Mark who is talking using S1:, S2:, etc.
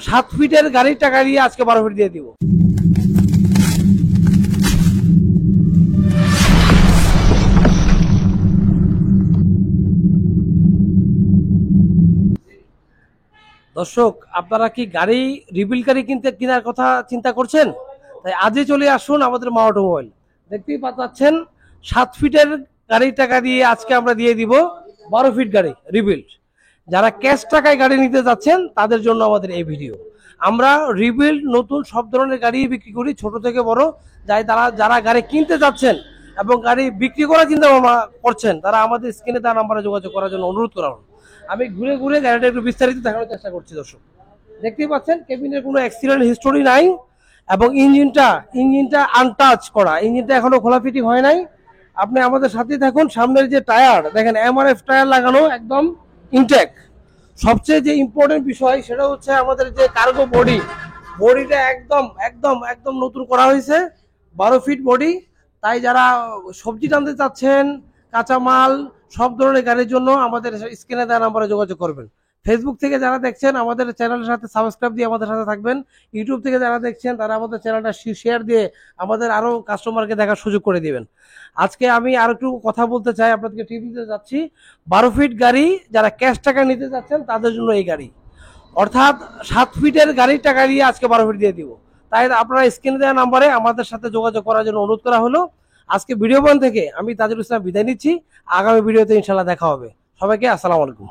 S1: 7 ফিটের গাড়ির টাকা দিয়ে আজকে 12 ফিট দিয়ে দিব। দর্শক, আপনারা কি গাড়ি রিবিল গাড়ি কেনার কথা চিন্তা করছেন? তাই আজই চলে আসুন আমাদের মা অটোমোবাইল। দেখতেই পাচ্ছেন 7 ফিটের গাড়ির টাকা দিয়ে আজকে আমরা দিয়ে দিব 12 ফিট গাড়ি রিবিল্ড। যারা ক্যাশ টাকায় গাড়ি নিতে যাচ্ছেন তাদের জন্য আমাদের এই ভিডিও। আমরা রিবিল্ড নতুন সব ধরনের গাড়ি বিক্রি করি, ছোট থেকে বড়। যারা গাড়ি কিনতে যাচ্ছেন এবং গাড়ি বিক্রি করার চিন্তা ভাবনা করছেন তারা আমাদের স্ক্রিনে দেওয়া নাম্বারে যোগাযোগ করার জন্য অনুরোধ করা হলো। আমি ঘুরে ঘুরে গাড়িটা একটু বিস্তারিত দেখানোর চেষ্টা করছি। দর্শক দেখতেই পাচ্ছেন কেবিনের কোনো অ্যাক্সিডেন্ট হিস্টোরি নাই এবং ইঞ্জিনটা আনটাচ করা, ইঞ্জিনটা এখনো খোলা ফিটিং হয় নাই। আপনি আমাদের সাথে থাকুন। সামনের যে টায়ার দেখেন MRF টায়ার লাগানো, একদম ইনটেক। সবচেয়ে যে ইম্পর্টেন্ট বিষয় সেটা হচ্ছে আমাদের যে কার্গো বডিটা একদম একদম একদম নতুন করা হয়েছে, 12 ফিট বডি। তাই যারা সবজি টানতে চাচ্ছেন, কাঁচামাল সব ধরনের গাড়ির জন্য আমাদের স্ক্রিনে দেওয়া নাম্বারে যোগাযোগ করবেন। ফেসবুক থেকে যারা দেখছেন আমাদের চ্যানেলের সাথে সাবস্ক্রাইব দিয়ে আমাদের সাথে থাকবেন। ইউটিউব থেকে যারা দেখছেন তারা আমাদের চ্যানেলটা শেয়ার দিয়ে আমাদের আরো কাস্টমারকে দেখার সুযোগ করে দিবেন। আজকে আমি আর একটু কথা বলতে চাই, আপনাদেরকে টিপ দিতে যাচ্ছি। 12 ফিট গাড়ি যারা ক্যাশ টাকা নিতে যাচ্ছেন তাদের জন্য এই গাড়ি, অর্থাৎ 7 ফিটের গাড়ির টাকা দিয়ে আজকে 12 ফিট দিয়ে দিব। তাই আপনারা স্ক্রিনে দেওয়া নাম্বারে আমাদের সাথে যোগাযোগ করার জন্য অনুরোধ করা হলো। আজকে ভিডিও বন থেকে আমি তাজুল ইসলাম বিদায় নিচ্ছি। আগামী ভিডিওতে ইনশাল্লাহ দেখা হবে। সবাইকে আসসালামু আলাইকুম।